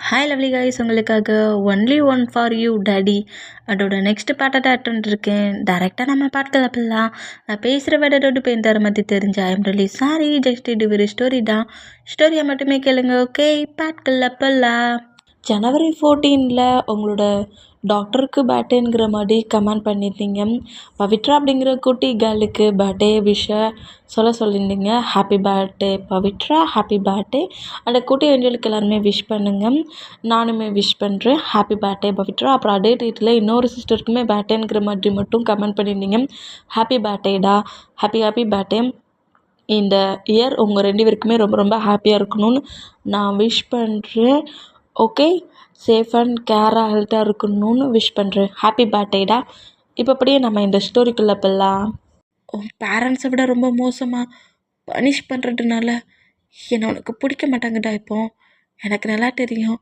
Hi lovely guys, உங்களுக்காக only one for you daddy அதோட next பாட்டை அட்டன் இருக்கேன். டேரெக்டாக நம்ம பாட்டுக்கள் அப்படிலாம் நான் பேசுகிற வேடோட பேர் தர மாதிரி தெரிஞ்ச ஐம் ரியலி சாரி. ஜஸ்ட் இது ஒரு ஸ்டோரி தான், ஸ்டோரியை மட்டுமே கேளுங்க. ஓகே, பாட்டுக்கள் அப்பெல்லாம் ஜனவரி 14 உங்களோட டாக்டருக்கு பர்த்டேங்கிற மாதிரி கமெண்ட் பண்ணியிருந்தீங்க. பவித்ரா அப்படிங்கிற குட்டி கேர்ளுக்கு பர்த்டே விஷை சொல்லியிருந்தீங்க. Happy birthday Pavithra, happy birthday. அந்த குட்டி ஏஞ்சலுக்கு எல்லாருமே விஷ் பண்ணுங்க. நானுமே விஷ் பண்ணுறேன், ஹாப்பி பர்த்டே பவித்ரா. அப்புறம் அதே டேட்டில் இன்னொரு சிஸ்டருக்குமே பர்த்டேங்கிற மாதிரி மட்டும் கமெண்ட் பண்ணியிருந்தீங்க. ஹாப்பி பர்த்டேடா, ஹாப்பி பர்த்டே. இந்த இயர் உங்கள் 2 பேருக்குமே ரொம்ப ரொம்ப ஹாப்பியாக இருக்கணும்னு நான் விஷ் பண்ணுறேன். ஓகே, சேஃப் அண்ட் கேராக ஹெல்த்தாக இருக்கணும்னு விஷ் பண்ணுறேன். ஹாப்பி பர்த்டேடா. இப்போ அப்படியே நம்ம இந்த ஸ்டோரிக்குள்ளே போகலாம். உன் பேரண்ட்ஸை விட ரொம்ப மோசமாக பனிஷ் பண்ணுறதுனால என்னை உனக்கு பிடிக்க மாட்டாங்கடா. இப்போ எனக்கு நல்லா தெரியும்,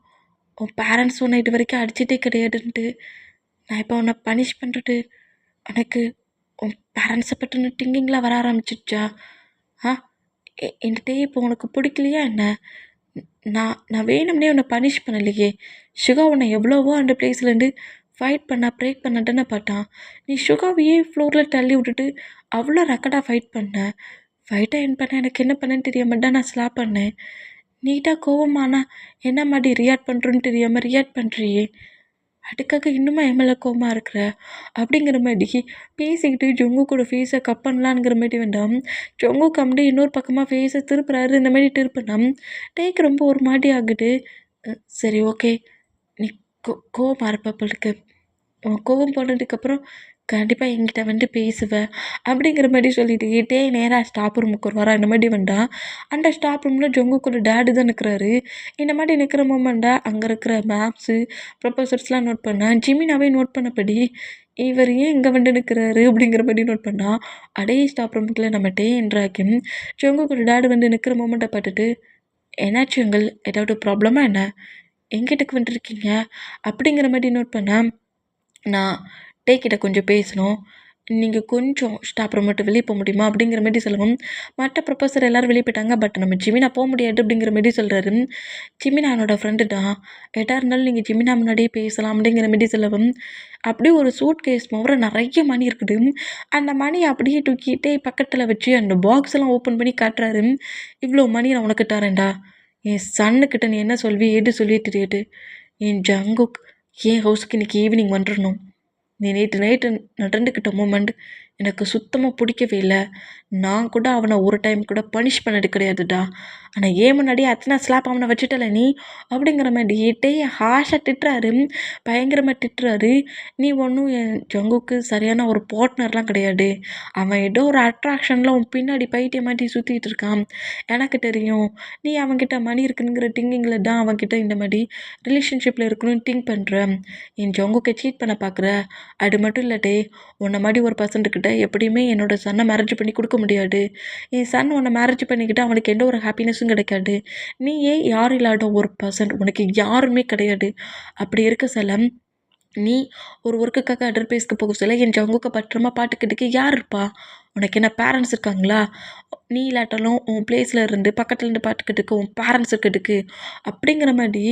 உன் பேரண்ட்ஸ் உன்னை இது வரைக்கும் அடிச்சிட்டே கிடையாதுன்ட்டு. நான் இப்போ உன்னை பனிஷ் பண்ணுறது எனக்கு உன் பேரண்ட்ஸை பற்றின திங்கிங்லாம் வர ஆரம்பிச்சிடுச்சா? என்கிட்டே இப்போ உனக்கு பிடிக்கலையா என்ன? நான் வேணும்னே உன்னை பனிஷ் பண்ணலையே. சுகா உன்னை எவ்வளவோ அந்த பிளேஸ்லேருந்து ஃபைட் பிரேக் பண்ணட்டேன்னு பார்த்தான். நீ சுகாவையே ஃப்ளோரில் தள்ளி விட்டுட்டு அவ்வளோ ரெக்கடாக ஃபைட் பண்ண. ஃபைட்டை என் பண்ண எனக்கு என்ன பண்ணேன்னு தெரியாமல் தான் நான் ஸ்லாப் பண்ணேன். நீட்டாக கோவமானா என்ன மாதிரி ரியாக்ட் பண்ணுறோன்னு தெரியாமல் ரியாக்ட் பண்ணுறியே. அதுக்காக இன்னுமா எம்எல்ஏ கோவமாக இருக்கிற அப்படிங்கிற மாதிரி பேசிக்கிட்டு ஜொங்கு கூட ஃபேஸை கப் பண்ணலான்ங்கிற மாதிரி வேண்டாம். ஜொங்கு கம்டி இன்னொரு பக்கமாக ஃபேஸை திருப்புறாரு. இந்த மாதிரி திருப்பினா டேக் ரொம்ப ஒரு மாதிரி ஆகுது. சரி, ஓகே, நீ கோவமாக இருப்ப போலுக்கு. கோவம் போனதுக்கப்புறம் கண்டிப்பாக என்கிட்ட வந்து பேசுவேன் அப்படிங்கிற மாதிரி சொல்லிட்டு டே நேராக ஸ்டாப் ரூமுக்கு ஒரு வாரம் இந்த மாதிரி வந்தா. அந்த ஸ்டாப் ரூமில் ஜொங்குக்கூட டேடு தான் நிற்கிறாரு. இந்த மாதிரி நிற்கிற மூமெண்ட்டாக அங்கே இருக்கிற மேப்ஸு ப்ரொஃபஸர்ஸ்லாம் நோட் பண்ணேன். ஜிமினாவே நோட் பண்ணபடி இவர் ஏன் இங்கே வந்து நிற்கிறாரு அப்படிங்கிற மாதிரி நோட் பண்ணால் அதே ஸ்டாப் ரூமுக்குள்ள நம்ம டே என்றாக்கும் ஜொங்குக்கூட டேடு வந்து நிற்கிற மூமெண்ட்டை பார்த்துட்டு, என்னாச்சு எங்கள் ஏதாவது ப்ராப்ளமா என்ன, எங்கிட்டக்கு வந்துருக்கீங்க அப்படிங்கிற மாதிரி நோட் பண்ணேன். நான் டேக்கிட்ட கொஞ்சம் பேசணும், நீங்கள் கொஞ்சம் ஸ்டாப் ரூம் மட்டும் வெளியே போக முடியுமா அப்படிங்கிற மாதிரி சொல்லவும், மற்ற ப்ரொஃபஸர் எல்லோரும் வெளியே போயிட்டாங்க. பட் நம்ம ஜிமினா போக முடியாது அப்படிங்கிற மாதிரி சொல்கிறாரு. ஜிமினா என்னோடய ஃப்ரெண்டு தான், எதாக இருந்தாலும் நீங்கள் ஜிமினா முன்னாடியே பேசலாம் அப்படிங்கிற மாதிரி சொல்லவும், அப்படியே ஒரு சூட் கேஸ் மாதிரி நிறைய மணி இருக்குது. அந்த மணி அப்படியே தூக்கிட்டே பக்கத்தில் வச்சு அந்த பாக்ஸ் எல்லாம் ஓப்பன் பண்ணி காட்டுறாரு. இவ்வளோ மணி நான் உனக்கு தரேன்டா. என் சன்னுக்கிட்ட நீ என்ன சொல்வி எது சொல்லி தெரியாது. என் ஜங்குக் என் ஹவுஸ்க்கு இன்றைக்கி ஈவினிங் வந்துடணும். நீ நைட்டு நடந்துக்கிட்ட மூமெண்ட் எனக்கு சுத்தமாக பிடிக்கவே இல்லை. நான் கூட அவனை ஒரு டைம் கூட பனிஷ் பண்ணது கிடையாதுடா. ஆனால் ஏன் முன்னாடியே அத்தனை ஸ்லாப் அவனை வச்சுட்டல நீ அப்படிங்கிற மாதிரி டேயை ஹாஷாக திட்டுறாரு, பயங்கரமாக திட்டுறாரு. நீ ஒன்றும் என் ஜங்குக்கு சரியான ஒரு பார்ட்னர்லாம் கிடையாது. அவன் ஏதோ ஒரு அட்ராக்ஷனில் உன் பின்னாடி பைத்தியம் மாதிரி சுற்றிட்டு இருக்கான். எனக்கு தெரியும், நீ அவன்கிட்ட மணி இருக்குங்கிற திங்கிங்கில் தான் அவன்கிட்ட இந்த மாதிரி ரிலேஷன்ஷிப்பில் இருக்கணும்னு திங்க் பண்ணுறேன். என் ஜங்குக்கை சீட் பண்ண பார்க்குற. அது மட்டும் இல்லாட்டே உன்னை மாதிரி ஒரு பர்சன்ட்டுக்கிட்ட எப்படியுமே என்னோடய சன்னை மேரேஜ் பண்ணி கொடுக்க முடியாது. என் சன் உன்னை மேரேஜ் பண்ணிக்கிட்டு அவனுக்கு எந்த ஒரு ஹாப்பினஸும் கிடைக்காது. நீ ஏன் யார் இல்லாத ஒரு பர்சன், உனக்கு யாருமே கிடையாது. அப்படி இருக்க செல்லம், நீ ஒரு ஒர்க்குக்காக அதர் பிளேஸ்க்கு போக சொல்ல என் ஜங்குக்க பத்திரமா பாட்டுக்கிட்டுக்கு யார் இருப்பா? உனக்கு என்ன பேரண்ட்ஸ் இருக்காங்களா? நீ இல்லாட்டாலும் உன் பிளேஸில் இருந்து பக்கத்துலேருந்து பாட்டுக்கிட்டுக்கு உன் பேரண்ட்ஸ் இருக்கிறதுக்கு அப்படிங்கிற மாதிரி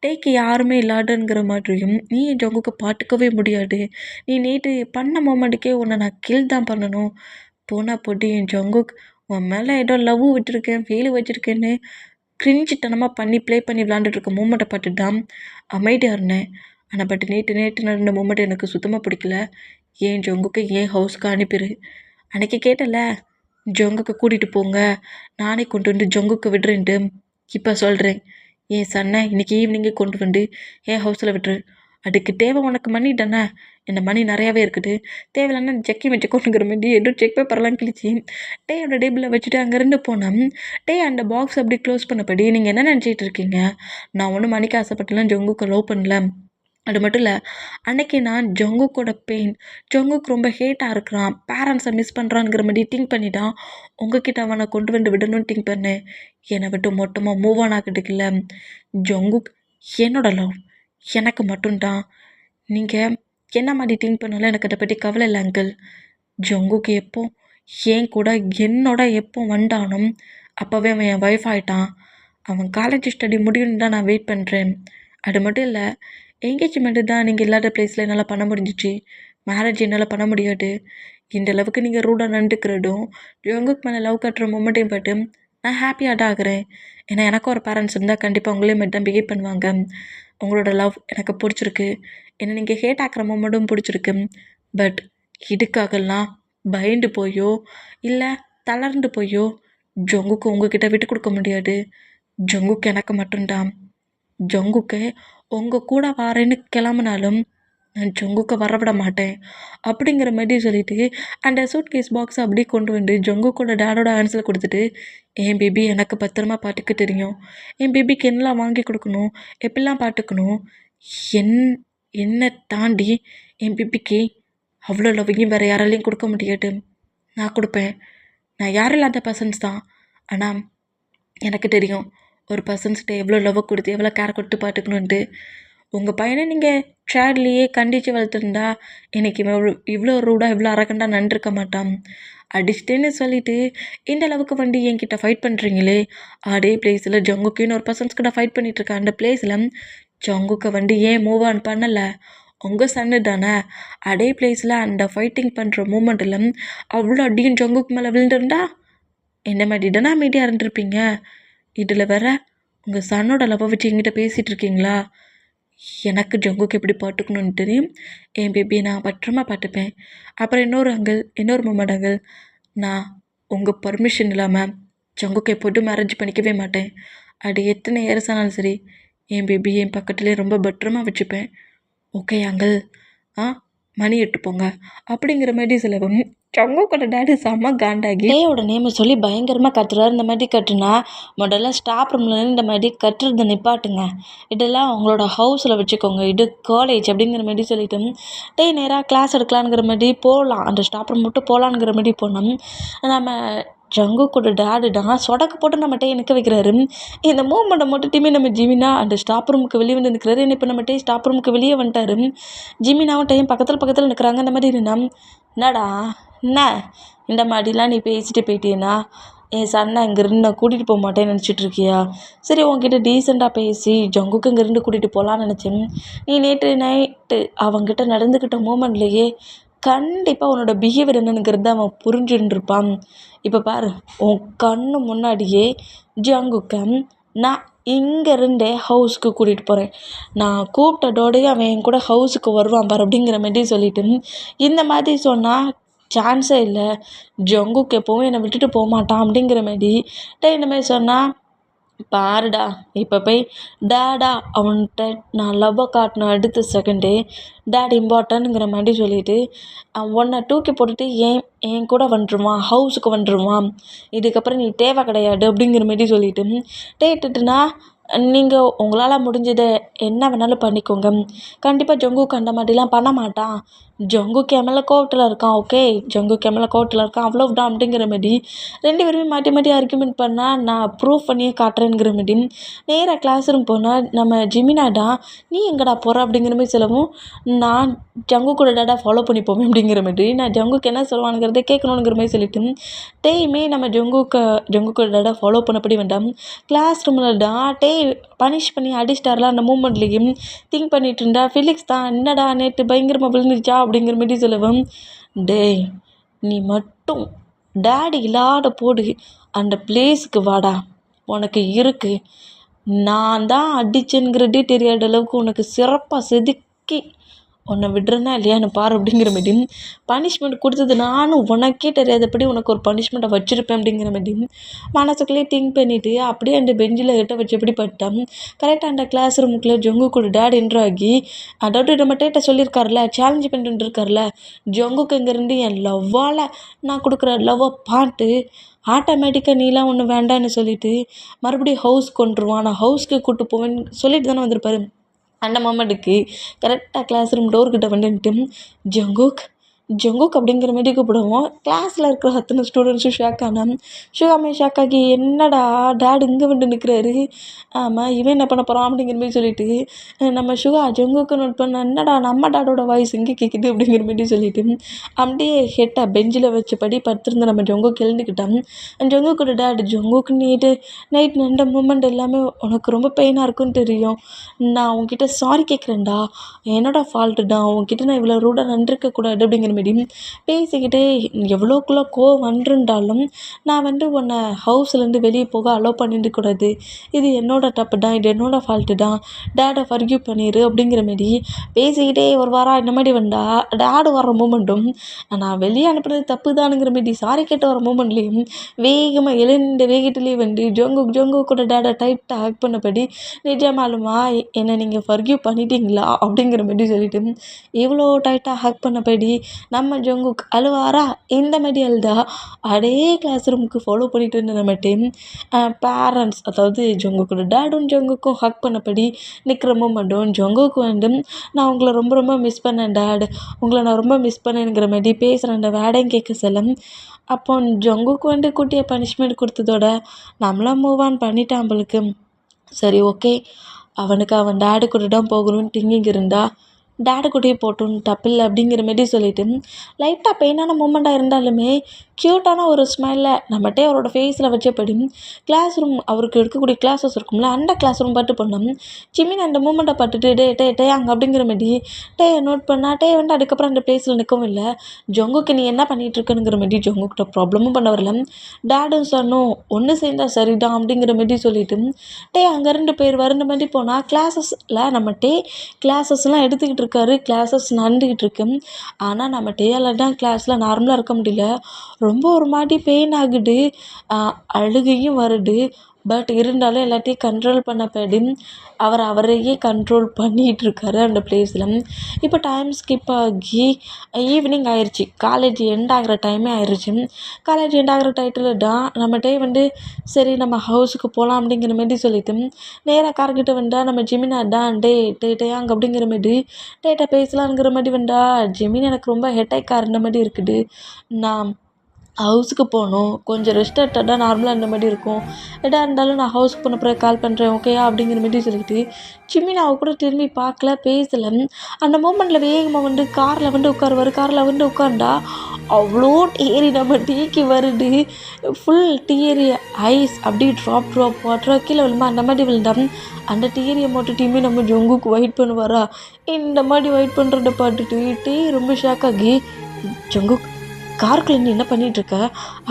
டேக்கு யாருமே இல்லாதுங்கிற மாதிரியும் நீ என் ஜங்குக்க பாட்டுக்கவே முடியாது. நீ நேற்று பண்ண மூமெண்ட்டுக்கே உன்னை நான் கில் தான் பண்ணணும். போனால் போட்டு என் ஜங்குக் உன் மேலே ஏதோ லவ் விட்டுருக்கேன், ஃபீல் வச்சுருக்கேன்னு கிரிஞ்சித்தனமாக ப்ளே பண்ணி விளாண்டுட்டு இருக்க மூமெண்ட்டை பார்த்துட்டு தான் அமைதியாக இருந்தேன். ஆனால் பட் நேற்று நடந்த மூமெண்ட் எனக்கு சுத்தமாக பிடிக்கல. ஏன் ஜொங்குக்கு ஏன் ஹவுஸ்க்கு அனுப்பிடு. அன்றைக்கி கேட்டல, ஜொங்குக்கு கூட்டிகிட்டு போங்க, நானே கொண்டு வந்து ஜொங்குக்கு விடுறேன்ட்டு. இப்போ சொல்கிறேன், என் சன்னை இன்றைக்கி ஈவினிங்கே கொண்டு வந்து என் ஹவுஸில் விட்டுரு. அதுக்கு தேவை உனக்கு மணி தானே? இந்த மணி நிறையாவே இருக்குது. தேவையில்லைன்னா செக்கி வச்சு கொண்டுங்கிற மாதிரி எதுவும் செக் பேப்பர்லாம் கிழிச்சி டேயோட டேபிளில் வச்சுட்டு அங்கேருந்து போனேன். டே அந்த பாக்ஸ் அப்படி க்ளோஸ் பண்ணபடி, நீங்கள் என்ன நினச்சிட்டு இருக்கீங்க? நான் ஒன்றும் மணிக்கு ஆசைப்பட்டுலாம் ஜொங்குக்கு லவ் பண்ணல. அது மட்டும் இல்லை, அன்னைக்கு நான் ஜொங்குக்கோட பெயின், ஜொங்குக்கு ரொம்ப ஹேட்டாக இருக்கிறான், பேரண்ட்ஸை மிஸ் பண்ணுறான்ங்கிற மாதிரி திங்க் பண்ணிட்டான். உங்ககிட்ட அவனை கொண்டு வந்து விடணும்னு திங்க் பண்ணேன். என்னை விட்டு மொத்தமாக மூவ் ஆன் ஆகிட்டுக்குல்ல. ஜொங்குக் என்னோட லவ் எனக்கு மட்டும்தான். நீங்கள் என்ன மாதிரி திங்க் பண்ணாலும் எனக்கு அதை பற்றி கவலை இல்லை அங்கிள். ஜொங்குக்கு எப்போ ஏன் கூட என்னோட எப்போ வந்தானும் அப்போவே அவன் என் ஒய்ஃப் ஆகிட்டான். அவன் காலேஜ் ஸ்டடி முடியும்னு தான் நான் வெயிட் பண்ணுறேன். அது மட்டும் இல்லை, என்கேஜ்மெண்ட்டு தான் நீங்கள் இல்லாத ப்ளேஸில் என்னால் பண்ண முடிஞ்சிச்சு. மேரேஜ் என்னால் பண்ண முடியாது. இந்த அளவுக்கு நீங்கள் ரூடாக நடந்துக்கிறதும் ஜங்குக் மேலே லவ் கட்டுற மொமெண்ட்டையும் பார்த்து நான் ஹாப்பியாக தான் ஆகுறேன். ஏன்னா எனக்கும் ஒரு பேரண்ட்ஸ் இருந்தால் கண்டிப்பாக உங்களே மாதிரி தான் பிஹேவ் பண்ணுவாங்க. உங்களோட லவ் எனக்கு பிடிச்சிருக்கு. என்னை நீங்கள் ஹேட் ஆக்கிற மொமெண்ட்டும் பிடிச்சிருக்கு. பட் இதுக்காகலாம் பயந்து போயோ இல்லை தளர்ந்து போயோ ஜங்குக்கு உங்ககிட்ட விட்டு கொடுக்க முடியாது. ஜங்குக்கு எனக்கு மட்டும்தான். ஜங்குக்கு உங்கள் கூட வரேன்னு கிளம்புனாலும் நான் ஜங்குக்கை வர விட மாட்டேன் அப்படிங்கிற மாதிரி சொல்லிட்டு அந்த சூட்கேஸ் பாக்ஸை அப்படியே கொண்டு வந்து ஜங்குக்கோட டேடோட ஹேண்ட்ஸில் கொடுத்துட்டு, என் பேபி எனக்கு பத்திரமா பார்த்துக்க தெரியும். என் பேபிக்கு என்னெல்லாம் வாங்கி கொடுக்கணும், எப்படிலாம் பார்த்துக்கணும், என் என்னை தாண்டி என் பேபிக்கு அவ்வளோ லவ்வையும் வேறு யாராலையும் கொடுக்க முடியாது. நான் கொடுப்பேன். நான் யாரும் இல்லாத பர்சன்ஸ் தான். ஆனால் எனக்கு தெரியும் ஒரு பர்சன்ஸ்கிட்ட எவ்வளோ லவ் கொடுத்து எவ்வளோ கேர் கொடுத்து பார்த்துக்கணுன்ட்டு. உங்கள் பையனை நீங்கள் சேட்லேயே கண்டித்து வளர்த்துருந்தா இன்றைக்கி இவ்வளோ ரூடாக இவ்வளோ அரகண்டாக நின்றுருக்க மாட்டான். அடிச்சிட்டேன்னு சொல்லிவிட்டு இந்த அளவுக்கு வண்டி என்கிட்ட ஃபைட் பண்ணுறீங்களே, அதே பிளேஸில் ஜங்குக்குன்னு ஒரு பர்சன்ஸ் கிட்ட ஃபைட் பண்ணிகிட்ருக்க அந்த பிளேஸில் ஜங்குக்கு வண்டி ஏன் மூவ் ஆன் பண்ணலை? உங்கள் சன்னு தானே. அதே பிளேஸில் அந்த ஃபைட்டிங் பண்ணுற மூமெண்ட்டில் அவ்வளோ அடியும் ஜங்குக்கு மேலே விழுந்துருந்தா என்ன மாதிரி தானே அமைதியாக இருந்திருப்பீங்க. இதில் வேற உங்கள் சன்னோட லவ்வை வச்சு என்கிட்ட பேசிகிட்டு இருக்கீங்களா? எனக்கு ஜங்குக்கு எப்படி பார்த்துக்கணுன்னு தெரியும். என் பேபியை நான் பத்திரமா பார்த்துப்பேன். அப்புறம் இன்னொரு மூமெண்ட் அங்கிள், நான் உங்கள் பர்மிஷன் இல்லாமல் ஜங்குக்கு எப்போதும் மேரேஜ் பண்ணிக்கவே மாட்டேன். அது எத்தனை இயர்ஸ் ஆனாலும் சரி என் பேபி என் பக்கத்துலேயே ரொம்ப பத்திரமா வச்சுப்பேன். ஓகே அங்கிள், மணி எட்டு போங்க அப்படிங்கிற மாதிரி சொல்லவும் ஜங்குக்கோட டேடி செம்ம காண்டாகி ஏயோட நேமை சொல்லி பயங்கரமாக கத்துறாரு. இந்த மாதிரி கட்டுனா முதல்ல ஸ்டாப் ரூமில் இந்த மாதிரி கட்டுறதை நிப்பாட்டுங்க. இதெல்லாம் அவங்களோட ஹவுஸில் வச்சுக்கோங்க, இது காலேஜ் அப்படிங்கிற மாதிரி சொல்லிட்டு நேராக கிளாஸ் எடுக்கலாங்கிற மாதிரி போகலாம். அந்த ஸ்டாப் ரூம் மட்டும் போகலாங்கிற மாதிரி போனோம். நம்ம ஜங்குக்கோட டேடு தான் சொடக்கு போட்டு நம்ம நிற்க வைக்கிறாரு. இந்த மூமெண்ட்டை மட்டுமே நம்ம ஜிமினா அந்த ஸ்டாப் ரூமுக்கு வெளியே வந்து நிற்கிறாரு. இப்போ நம்ம ஸ்டாப் ரூமுக்கு வெளியே வந்துட்டாரு. ஜிமினாவும் டைம் பக்கத்தில் நிற்கிறாங்க. அந்த மாதிரி என்னடா என்ன இந்த மாதிரிலாம் நீ பேசிட்டு போயிட்டீன்னா என் சன்னை இங்கேருந்து நான் கூட்டிகிட்டு போக மாட்டேன்னு நினச்சிட்டு இருக்கியா? சரி உங்ககிட்ட டீசெண்டாக பேசி ஜங்குக்கு இங்கேருந்து கூட்டிகிட்டு போகலான்னு நினச்சேன். நீ நேற்று நைட்டு அவங்ககிட்ட நடந்துக்கிட்ட மூமெண்ட்லேயே கண்டிப்பாக உன்னோட பிஹேவியர் என்னங்கிறத அவன் புரிஞ்சுருப்பான். இப்போ பாரு, உன் கண்ணு முன்னாடியே ஜங்குக்க நான் இங்கேருந்தே ஹவுஸ்க்கு கூட்டிகிட்டு போகிறேன். நான் கூப்பிட்டதோடய அவன் என் கூட ஹவுஸுக்கு வருவான் பாரு அப்படிங்கிற மாதிரி சொல்லிட்டு இந்த மாதிரி சொன்னால் சான்ஸே இல்லை. ஜங்குக்கு எப்போவும் என்னை விட்டுட்டு போக மாட்டான் அப்படிங்கிற மாதிரி இந்த மாதிரி சொன்னால் பாருடா இப்போ போய் டேடா அவன்கிட்ட நான் லவ்வை காட்டின அடுத்த செகண்டே டேட் இம்பார்ட்டன்ங்கிற மாதிரி சொல்லிவிட்டு உன்னை தூக்கி போட்டுட்டு என் கூட வந்துடுவான், ஹவுஸுக்கு வந்துடுவான், இதுக்கப்புறம் நீ தேவை கிடையாது அப்படிங்கிற மாதிரி சொல்லிவிட்டு டேட்டுட்டுனா நீங்கள் உங்களால் முடிஞ்சதை என்ன வேணாலும் பண்ணிக்கோங்க. கண்டிப்பாக ஜங்குக்கு அந்த மாதிரிலாம் பண்ண மாட்டான். ஜங்குக்கு என் மேலே கோவத்தில் இருக்கான். ஓகே, ஜங்குக்கு என் மேலே கோவத்தில் இருக்கான், அவ்வளோதான் அப்படிங்கிற மாதிரி 2 பேருமே மாற்றி ஆர்கியூமெண்ட் பண்ணால் நான் ப்ரூவ் பண்ணியே காட்டுறேங்கிற மாதிரி நேராக கிளாஸ் ரூம் போனால் நம்ம ஜிமினாடா நீ எங்கடா போகிற அப்படிங்கிற மாதிரி சொல்லவும் நான் ஜங்குக்கோட டேடா ஃபாலோ பண்ணி போவேன் அப்படிங்கிற மாதிரி நான் ஜங்குக்கு என்ன சொல்லுவானுங்கிறத கேட்கணுங்கிற மாதிரி சொல்லிட்டு டேயுமே நம்ம ஜங்குக்கோட டேடா ஃபாலோ பண்ணப்படி வேண்டாம். கிளாஸ் ரூமில் பனிஷ் பண்ணி அடிச்சிட்டார்ல அந்த மூமெண்ட்லேயும் திங்க் பண்ணிட்டு இருந்தா ஃபிலிக்ஸ் தான் என்னடா நேற்று பயங்கரமாக விழுந்துருச்சா அப்படிங்கிற மாதிரி சொல்லவும் டேய் நீ மட்டும் டேடி இல்லாத போடு அந்த பிளேஸுக்கு வாடா, உனக்கு இருக்குது, நான் தான் அடிச்சேங்கிறதே தெரியாத அளவுக்கு உனக்கு சிறப்பாக செதுக்கி உன்னை விடுறேன்னா இல்லையான்னு பாரு அப்படிங்கிற மாதிரி பனிஷ்மெண்ட் கொடுத்தது நானும் உனக்கே தெரியாதபடி உனக்கு ஒரு பனிஷ்மெண்ட்டை வச்சுருப்பேன் அப்படிங்கிற மாதிரி மனசுக்குள்ளேயே திங்க் பண்ணிவிட்டு அப்படியே அந்த பெஞ்சில் எட்ட வச்சபடி பட்டேன். கரெக்டாக அந்த கிளாஸ் ரூமுக்குள்ளே ஜங்குக்கோட டேட் என்ட்ரு ஆகி அதாவது நம்ம டேட்டை சொல்லியிருக்காருல, சேலஞ்சு பண்ணிட்டு இருக்காருல, ஜங்குக்கு இங்கேருந்து என் லவ்வால் நான் கொடுக்குற லவ்வை பார்த்து ஆட்டோமேட்டிக்காக நீலாம் ஒன்று வேண்டான்னு சொல்லிவிட்டு மறுபடியும் ஹவுஸ் கொண்டுருவான், நான் ஹவுஸ்க்கு கூப்பிட்டு போவேன்னு சொல்லிட்டு தானே வந்திருப்பாரு. அந்த மொமெண்ட்டுக்கு கரெக்டாக கிளாஸ் ரூம் டோர்கிட்ட வந்துட்டு ஜங்குக் ஜங்குக் அப்படிங்கிற மாரி கூப்பிடுவோம். கிளாஸில் இருக்கிற அத்தனை ஸ்டூடெண்ட்ஸும் ஷாக் ஆனோம். ஷுகாமே ஷாக் ஆகி, "என்னடா டாட் இங்கே வந்து நிற்கிறாரு? ஆமாம், இவன் என்ன பண்ண போகிறான்?" அப்படிங்கிற மாரி சொல்லிட்டு நம்ம ஷுகா ஜங்குக்கு நோட் பண்ண, "என்னடா நம்ம டாடோட வாய்ஸ் இங்கே கேட்குது?" அப்படிங்கிற மாரி சொல்லிட்டு அப்படியே ஹெட்டை பெஞ்சில் வச்சபடி படுத்திருந்த நம்ம ஜங்குக் எழுந்துக்கிட்டோம். ஜங்குக்கோட டாட், "ஜங்குக் நைட் நடந்த மூமெண்ட் எல்லாமே உனக்கு ரொம்ப பெயினாக இருக்குன்னு தெரியும். நான் உன்கிட்ட சாரி கேட்குறேன்டா. என்னோட ஃபால்ட்டுடா. உன்கிட்ட நான் இவ்வளோ ரூடாக நடந்திருக்கக்கூடாது." அப்படிங்கிற மாரி பேசிக்கிட்டே எவ்வளோக்குள்ள கோவம் வந்துருந்தாலும் நான் உன்னை ஹவுஸ்லேருந்து வெளியே போக அலோவ் பண்ணிடக்கூடாது. இது என்னோட தப்பு தான், இது என்னோட ஃபால்ட்டு தான். டேடை ஃபர்கியூ பண்ணிடு அப்படிங்கிற மாரி பேசிக்கிட்டே ஒரு வாரம் இந்த மாதிரி டேடு வர மூமெண்ட்டும் நான் வெளியே அனுப்புறது தப்பு தானுங்கிற மாரி சாரி கேட்டு வர மூமெண்ட்லேயும் வேகமாக எழுந்த வேகத்துலேயே ஜங்குக்கோட டேடை டைட்டாக ஹேக் பண்ணபடி, "நிஜமாலுமா என்னை நீங்கள் ஃபர்கியூ பண்ணிட்டீங்களா?" அப்படிங்கிற மாரி சொல்லிட்டு இவ்வளோ டைட்டாக ஹேக் பண்ணபடி நம்ம ஜங்குக் அழுவாரா. இந்த மாதிரி அழுதா அதே கிளாஸ் ரூமுக்கு ஃபாலோ பண்ணிட்டு இருந்த நம்ம டீம் பேரண்ட்ஸ், அதாவது ஜங்குக்கோட டேடும் ஜங்குக்கும் ஹக் பண்ணபடி நிற்கிற மூமெண்ட்டும் ஜங்குக்கு "நான் உங்களை ரொம்ப ரொம்ப மிஸ் பண்ணேன் டேட், உங்களை நான் ரொம்ப மிஸ் பண்ணேங்கிற மாதிரி பேசுகிறேன்." அந்த வேடையும் கேட்க செல்லம் அப்போ ஜங்குக்கு குட்டியை பனிஷ்மெண்ட் கொடுத்ததோட நம்மளாம் மூவ் ஆன் பண்ணிட்டான் அவளுக்கு. சரி, ஓகே, அவனுக்கு அவன் டேடு கூட தான் போகணும்னு திங்கிங் இருந்தா டேடு கூடயே போட்டோன்னு தப்பில்லை அப்படிங்கிற மாரி சொல்லிட்டு லைட்டாக பெயினான மூமெண்ட்டாக இருந்தாலுமே க்யூட்டான ஒரு ஸ்மைலில் நம்மகிட்டே அவரோட ஃபேஸில் வச்சபடி கிளாஸ் ரூம், அவருக்கு இருக்கக்கூடிய கிளாஸஸ் இருக்கும்ல, அந்த கிளாஸ் ரூம் பார்த்து பண்ணோம். ஜிமின் அந்த மூமெண்ட்டை பார்த்துட்டு, டே அங்கே அப்படிங்கிற மாரி நோட் பண்ணா. அதுக்கப்புறம் அந்த பிளேஸில் நிற்கவும் இல்லை. ஜங்குக்கு நீ என்ன பண்ணிகிட்டு இருக்கனுங்கிற மாரி ஜங்குக்கிட்ட ப்ராப்ளமும் பண்ண வரல. டேடும் சன்னும் ஒன்று சேர்ந்தா சரிதான் அப்படிங்கிற மாரி சொல்லிட்டு அங்கேருந்து போயிடுவார். இந்த மாதிரி போனால் கிளாஸஸில் நம்ம கிளாஸஸ்லாம் எடுத்துக்கிட்டு இருக்காரு, கிளாஸஸ் நடந்துக்கிட்டு இருக்கு. ஆனால் நம்ம டேயால் தான் கிளாஸில் நார்மலாக இருக்க முடியல. ரொம்ப ஒரு மாதிரி பெயின் ஆகுது, அழுகையும் வருது. பட் இருந்தாலும் எல்லாத்தையும் கண்ட்ரோல் பண்ணபடி அவரையே கண்ட்ரோல் பண்ணிகிட்டு இருக்காரு அந்த பிளேஸில். இப்போ டைம் ஸ்கிப் ஆகி ஈவினிங் ஆயிடுச்சு. காலேஜ் எண்ட் ஆகிற டைமே ஆயிடுச்சு. காலேஜ் எண்ட் ஆகிற டைட்டில் தான் நம்ம சரி நம்ம ஹவுஸுக்கு போகலாம் அப்படிங்கிற மாரி சொல்லிட்டு நேராக கார்கிட்ட வந்தால் நம்ம ஜிமினா தான் அங்கே அப்படிங்கிற மாரி டேட்டா பேசலாங்கிற மாதிரி ஜிமின் எனக்கு ரொம்ப ஹெட்டேக்காக இருந்த மாதிரி இருக்குது, நான் ஹவுஸுக்கு போகணும், கொஞ்சம் ரெஸ்ட் எடுத்தால் தான் நார்மலாக இந்த மாதிரி இருக்கும். எதாக இருந்தாலும் நான் ஹவுஸ்க்கு போன பிறகு கால் பண்ணுறேன், ஓகேயா அப்படிங்கிற மாதிரி சொல்லிட்டு ஜிமின் அவ கூட திரும்பி பார்க்கல, பேசலை. அந்த மூமெண்ட்டில் வேகமாக காரில் உட்காருவார். காரில் உட்காந்தா அவ்வளோ டீரி நம்ம டீக்கு வருது. ஃபுல் டீரி ஐஸ் அப்படியே ட்ராப் வாட்டராக கீழே விழுமா அந்த மாதிரி விழுந்தா அந்த டீரியை மட்டும் டீமே நம்ம ஜங்குக்கு வெயிட் பண்ணுவாரா. இந்த மாதிரி வெயிட் பண்ணுறத பார்த்துட்டு ரொம்ப ஷாக் ஆகி, "ஜங்குக், காருக்குள்ளே நீ என்ன பண்ணிகிட்ருக்க?"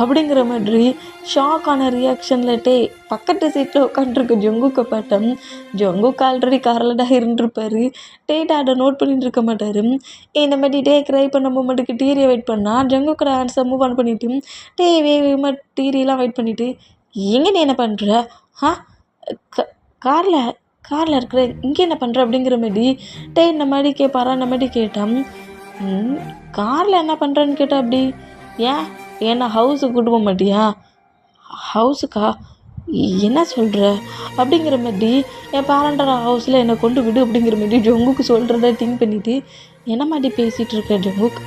அப்படிங்கிற மாதிரி ஷாக்கான ரியாக்ஷனில் பக்கத்து சீட்டில் உட்காந்துருக்க ஜங்குக்கை பார்த்தேன். ஜங்குக் ஆல்ரெடி காரில் தான் இருந்துருப்பார். அதை நோட் பண்ணிட்டு இருக்க மாட்டார். இந்த மாதிரி க்ரை பண்ண மூமெண்ட்டுக்கு டீரியை வெயிட் பண்ணால் ஜங்குக்கோட ஆன்சர் மூவ் ஆன் பண்ணிவிட்டு வேகமாக டீரியெல்லாம் வெயிட் பண்ணிவிட்டு, "எங்கே நீ என்ன பண்ணுற? க காரில் காரில் இருக்கிற, இங்கே என்ன பண்ணுற?" அப்படிங்கிற மாதிரி இந்த மாதிரி கேட்பாரா. இந்த மாதிரி கேட்டான். "காரில் என்ன பண்ணுறேன்னு கேட்டால் அப்படி, ஏன் ஏன்னா ஹவுஸுக்கு கூட்டு போக மாட்டியா?" "ஹவுஸுக்கா? என்ன சொல்கிற?" அப்படிங்கிற மாதிரி என் பேரண்டோட ஹவுஸில் என்னை கொண்டு விடு அப்படிங்கிற மாதிரி ஜங்குக்கு சொல்கிறத திங்க் பண்ணிவிட்டு, "என்ன மாதிரி பேசிகிட்டு இருக்க ஜங்குக்?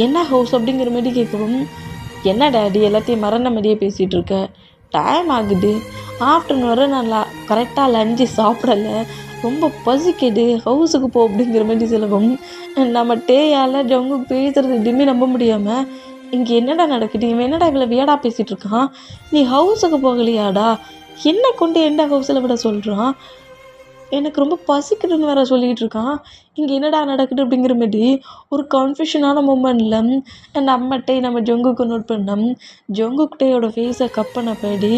என்ன ஹவுஸ்?" அப்படிங்கிற மாதிரி கேட்கவும், "என்ன டேடி எல்லாத்தையும் மறந்த மாதிரியே பேசிகிட்டு இருக்க? டைம் ஆகுது, ஆஃப்டர்நூன் வர நான் கரெக்டாக லஞ்சு சாப்பிடலை, ரொம்ப பசிக்குது, ஹவுஸுக்கு போ." அப்படிங்கிற மாதிரி சொல்லவும் நம்ம டேயால் ஜங்குக் பேசுகிறது எதுவுமே நம்ப முடியாமல், "இங்கே என்னடா நடக்குது? இவன் என்னடா இவ்வளோ வியடா பேசிகிட்டு இருக்கான்? நீ ஹவுஸுக்கு போகலையாடா? என்ன கொண்டு எந்த ஹவுஸில் விட சொல்கிறான்? எனக்கு ரொம்ப பசிக்குதுன்னு வேறு சொல்லிகிட்டு இருக்கான். இங்கே என்னடா நடக்குது?" அப்படிங்கிற மாதிரி ஒரு கன்ஃபியூஷனான மூமெண்ட்டில் நம்ம ஜங்குக்கு நோட் பண்ணோம். ஜங்குக்கிட்டேயோட ஃபேஸை கப் பண்ணபடி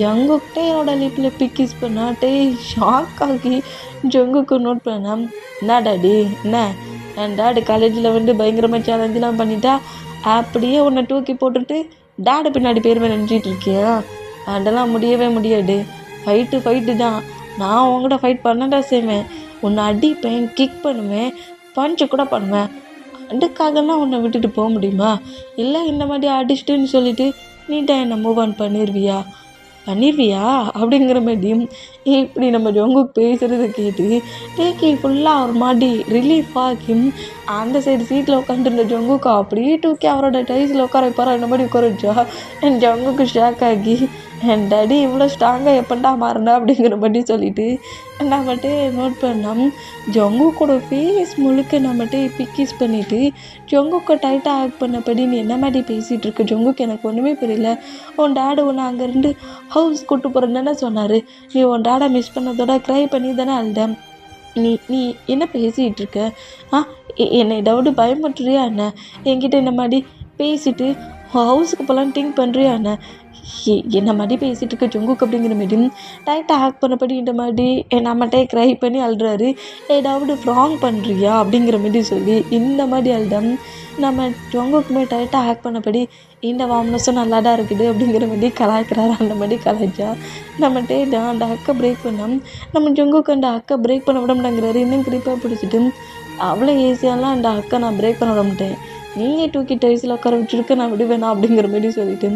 ஜங்குக்கிட்டேயோட லிப்பில் கிஸ் பண்ணா ஷாக் ஆகி ஜங்குக்கு நோட் பண்ணேன். "என்ன டாடி, என்ன என் டேடு காலேஜில் பயங்கரமாக சேலஞ்செலாம் பண்ணிட்டா அப்படியே உன்னை தூக்கி போட்டுட்டு டேடு பின்னாடி பேருமே நினச்சிட்டு இருக்கியா? அதெல்லாம் முடியவே முடியாது. ஃபைட்டு தான். நான் உங்கள்கிட்ட ஃபைட் பண்ணடா செய்வேன். உன்னை அடிப்பேன், கிக் பண்ணுவேன், பஞ்சு கூட பண்ணுவேன். அதுக்காகலாம் உன்னை விட்டுட்டு போக முடியுமா? இல்லை இந்த மாதிரி அடிச்சிட்டுன்னு சொல்லிட்டு நீ தான் என்னை மூவ் ஆன் பண்ணிடுவியா?" பண்ணிருவியா அப்படிங்கிற மாதிரியும் இப்படி நம்ம ஜங்குக் பேசுகிறத கேட்டு டேக்கி ஃபுல்லாக ஒரு மாதிரி ரிலீஃப் ஆகி அந்த சைடு சீட்டில் உட்காந்துருந்த ஜங்குக்கு அப்படியே தூக்கி அவரோட டைஸில் உட்கார வைப்பாரா இந்த மாதிரி உட்கார வச்சா என் ஜங்குக்கு ஷாக் ஆகி என் டாடி இவ்வளோ ஸ்ட்ராங்காக எப்பண்டா மாறினா அப்படிங்கிற மாதிரி சொல்லிட்டு நம்மகிட்ட நோட் பண்ணோம். ஜங்குக்கோட ஃபேஸ் முழுக்க நம்மகிட்ட பிக்கிஸ் பண்ணிவிட்டு ஜங்குக்கை டைட்டாக ஆக்ட் பண்ணபடி நீ என்ன மாதிரி பேசிகிட்டு இருக்க ஜங்குக்கு எனக்கு ஒன்றுமே புரியல. உன் டேடு உன்னை அங்கேருந்து ஹவுஸ் கூட்டு போகிறேன்னு தானே சொன்னார். நீ உன் டேடை மிஸ் பண்ணதோட க்ரை பண்ணி தானே அழுதேன். நீ நீ என்ன பேசிகிட்டு இருக்க? என்னை டவுட்டு பயமுட்டுறியா என்ன? என்கிட்ட இந்த மாதிரி பேசிட்டு ஹவுஸுக்கு போகலான்னு திங்க் பண்ணுறியா என்ன? என்ன மாதிரி பேசிகிட்டு இருக்க ஜங்குக் அப்படிங்கிற மாரி டைட்டாக ஹேக் பண்ணபடி இந்த மாதிரி நம்மகிட்டே க்ரை பண்ணி அழுறாரு. ஏதாவது ராங் பண்ணுறியா அப்படிங்கிற மாரி சொல்லி இந்த மாதிரி அழுதம். நம்ம ஜங்குக்குமே டைட்டாக ஹேக் பண்ணபடி இந்த வாம்னஸும் நல்லா தான் இருக்குது அப்படிங்கிற மாதிரி கலாய்க்கிறாரு. அந்த மாதிரி கலாய்ச்சா நம்மகிட்டே அந்த ஹக்கை பிரேக் பண்ணோம். நம்ம ஜங்குக்கு அந்த ஹக்கை பிரேக் பண்ண விட மாட்டேங்கிறாரு. இன்னும் கிரிப்பாக பிடிச்சிட்டு அவ்வளோ ஈஸியாலாம் அந்த ஹக்கை நான் பிரேக் பண்ண விட மாட்டேன், நீங்கள் தூக்கி டைஸில் உட்கார வச்சுருக்க நான் விடுவேணா அப்படிங்கிற மாதிரி சொல்லிட்டு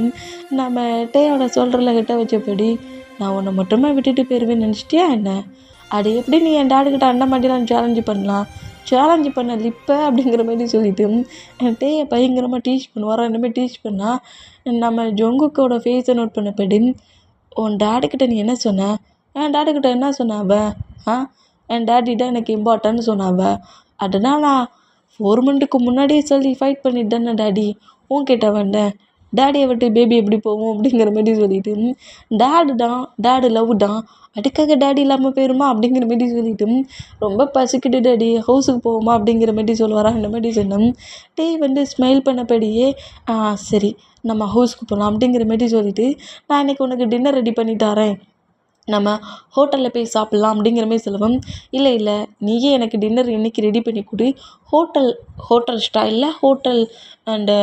நம்ம டேயோட சொல்கிறல கிட்ட வச்சபடி நான் உன்னை மட்டுமே விட்டுட்டு போயிடுவேன்னு நினச்சிட்டியா என்ன? அது எப்படி நீ என் டாடுக்கிட்ட அந்த மாதிரிலாம் சேலஞ்சு பண்ணலாம்? சேலஞ்சு பண்ண லிப்ப அப்படிங்கிற மாதிரி சொல்லிட்டு டேயை பயங்கரமாக டீச் பண்ணுவாரா. இந்த மாதிரி டீச் பண்ணால் நம்ம ஜங்குக்கோட ஃபேஸை நோட் பண்ணபடி உன் டாடுக்கிட்ட நீ என்ன சொன்ன? என் டாடுக்கிட்ட என்ன சொன்னாவ? என் டாடி தான் எனக்கு இம்பார்ட்டன்னு சொன்னாவ. அதனால் நான் 4 மந்த்துக்கு முன்னாடியே சொல்லி ஃபைட் பண்ணிட்டு தானே டாடி உன்கிட்ட வந்தேன். டாடியை விட்டு பேபி எப்படி போவோம் அப்படிங்கிற மாதிரி சொல்லிட்டு டாடு லவ் தான், அதுக்காக டாடி இல்லாமல் போயிருமா அப்படிங்கிற மாதிரி சொல்லிட்டு ரொம்ப பசிக்கிட்டு டாடி ஹவுஸுக்கு போவோமா அப்படிங்கிற மாதிரி சொல்லுவாரா. இந்த மாதிரி சொன்னோம். ஸ்மைல் பண்ணபடியே சரி நம்ம ஹவுஸுக்கு போகலாம் அப்படிங்கிற மாதிரி சொல்லிட்டு நான் இன்றைக்கி உனக்கு டின்னர் ரெடி பண்ணி தரேன், நம்ம ஹோட்டலில் போய் சாப்பிட்லாம் அப்படிங்கிற மாதிரி சொல்லுவோம். இல்லை நீயே எனக்கு டின்னர் இன்றைக்கி ரெடி பண்ணி கொடு, ஹோட்டல் ஸ்டைலில் ஹோட்டல் அண்டு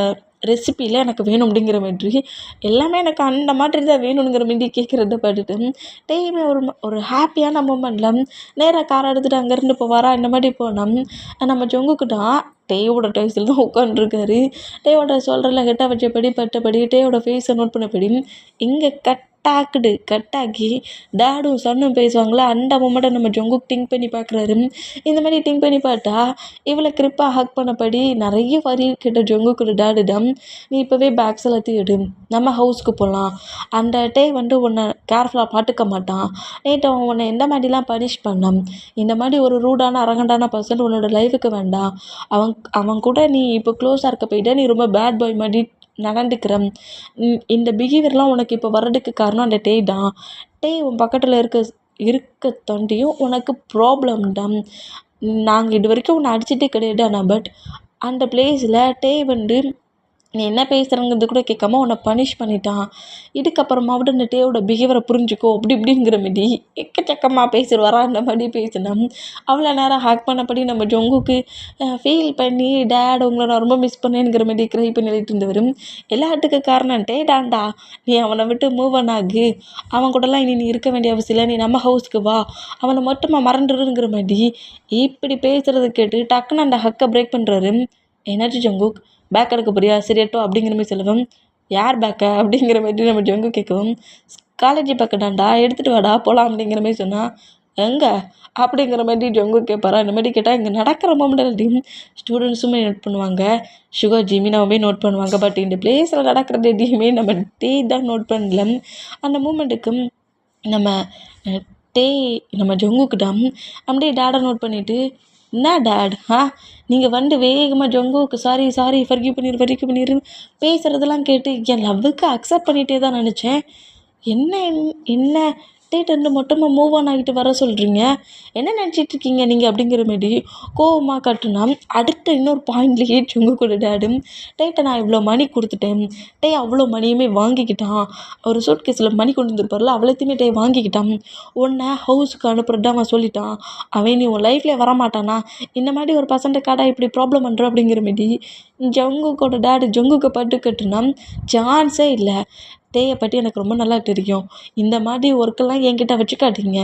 ரெசிப்பியில் எனக்கு வேணும் அப்படிங்கிற மாதிரி எல்லாமே எனக்கு அந்த மாதிரி தான் வேணுங்கிற மாதிரி கேட்குறத பார்த்துட்டு டெய்லியுமே ஒரு ஹாப்பியான மூமெண்ட்டில் நேராக காரை எடுத்துகிட்டு அங்கேருந்து போவாரா. இந்த மாதிரி போனோம். நம்ம ஜங்குக்கிட்டான் டேயோட டைஸில் தான் உட்காந்துருக்காரு. டேயோட சொல்கிறல கெட்ட வச்சபடி பட்டபடி டேயோட ஃபேஸை நோட் பண்ணபடி இங்கே கட்டாகி டேடும் சன்னும் பேசுவாங்களா. அந்த மொமெண்ட்டை நம்ம ஜங்குக் திங்க் பண்ணி பார்க்குறாரு. இந்த மாதிரி திங்க் பண்ணி பார்த்தா இவளை கிரிப்பாக ஹக் பண்ணபடி நிறைய வரி கிட்ட ஜங்குக்கோட டேடு தான், நீ இப்போவே பேக்ஸ் எல்லாத்தையும் எடு, நம்ம ஹவுஸ்க்கு போகலாம். அந்த டே உன்னை கேர்ஃபுல்லாக பார்த்துக்க மாட்டான். நேற்று அவன் உன்னை எந்த மாதிரிலாம் பனிஷ் பண்ணான். இந்த மாதிரி ஒரு ரூடான அரகண்டான பர்சன் உன்னோட லைஃபுக்கு வேண்டாம். அவன் கூட நீ இப்போ க்ளோஸாக இருக்க போயிட்டா நீ ரொம்ப பேட் பாய் மாதிரி நடந்துக்கிறேன். இந்த பிஹேவியர்லாம் உனக்கு இப்போ வர்றதுக்கு காரணம் அந்த டே தான். உன் பக்கத்தில் இருக்க தாண்டியும் உனக்கு ப்ராப்ளம் தான். நாங்கள் இது வரைக்கும் உன்னை அடிச்சிட்டே கிடையாது. ஆனால் பட் அந்த பிளேஸில் நீ என்ன பேசுகிறங்கிறது கூட கேட்காம உன்னை பனிஷ் பண்ணிட்டான். இதுக்கப்புறமாவது அந்த டேயோட பிஹேவியரை புரிஞ்சுக்கோ அப்படி இப்படிங்கிற மாதிரி எக்கச்சக்கமாக பேசிடுவாரா. அந்த மாதிரி பேசினோம். அவ்வளோ நேரம் ஹேக் பண்ணபடி நம்ம ஜங்குக்கு ஃபீல் பண்ணி டேட் உங்களை நான் ரொம்ப மிஸ் பண்ணேங்கிற மாதிரி க்ரை பண்ணி எழுதிட்டு இருந்தவர். எல்லாத்துக்கு காரணம் டே டாண்டா, நீ அவனை விட்டு மூவ் ஆன் ஆகு, அவன் கூடலாம் இனி நீ இருக்க வேண்டிய அவசியம் இல்லை, நீ நம்ம ஹவுஸ்க்கு வா, அவனை மட்டுமா மறந்துடுங்கிற மாதிரி இப்படி பேசுகிறத கேட்டு டக்குன்னு அந்த ஹக்கை பிரேக் பண்ணுறாரு. என்னாச்சு ஜங்குக், பேக் எடுக்க போறியா? சரியட்டோ அப்படிங்கிற மாதிரி சொல்லுவோம். யார் பேக்கா அப்படிங்கிற மாதிரி நம்ம ஜங்கு கேட்கவும், காலேஜ் பேக்கடாண்டா எடுத்துகிட்டு வாடா போகலாம் அப்படிங்கிற மாதிரி சொன்னால், எங்கே அப்படிங்கிற மாதிரி ஜங்கு கேட்பாரா. இந்த மாதிரி கேட்டால் இங்கே நடக்கிற மூமெண்ட் ஸ்டூடெண்ட்ஸுமே நோட் பண்ணுவாங்க, சுகா ஜிமினாவே நோட் பண்ணுவாங்க. பட் இந்த பிளேஸில் நடக்கிறது எதையுமே நம்ம டே தான் நோட் பண்ணல. அந்த மூமெண்ட்டுக்கு நம்ம நம்ம ஜங்குக்கிட்ட அப்படியே டேடை நோட் பண்ணிவிட்டு, என்ன டேட் நீங்கள் வேகமாக ஜங்குக்கு சாரி ஃபர்கிவ் பண்ணிரு பேசுகிறதெல்லாம் கேட்டு என் லவ்வுக்கு அக்செப்ட் பண்ணிகிட்டே தான் நினச்சேன். என்ன டேட்டு மொத்தமாக மூவ் ஆன் ஆகிட்டு வர சொல்கிறீங்க, என்ன நினச்சிட்ருக்கீங்க நீங்கள் அப்படிங்கிற மாரி கோவமாக காட்டுனா அடுத்த இன்னொரு பாயிண்ட்லேயே ஜங்குக்கோட டேடு, டேட்டை நான் இவ்வளோ மணி கொடுத்துட்டேன், அவ்வளோ மணியுமே வாங்கிக்கிட்டான், ஒரு சூட் கேஸில் மணி கொண்டு வந்துருப்பார்ல அவ்வளோத்தையுமே வாங்கிக்கிட்டான், உன்னை ஹவுஸுக்கு அனுப்புறதா அவன் சொல்லிட்டான், அவன் நீ உன் லைஃப்லேயே வரமாட்டானா, இந்த மாதிரி ஒரு பர்சன்ட்டுக்காடா இப்படி ப்ராப்ளம் பண்ணுற அப்படிங்கிற மாரி ஜங்குக்கோட டேடு ஜங்குக்கு பட்டு கட்டுனா சான்ஸே இல்லை. டேயை பற்றி எனக்கு ரொம்ப நல்லா தெரியும். இந்த மாதிரி ஒர்க்கெல்லாம் என்கிட்ட வச்சுக்காதீங்க.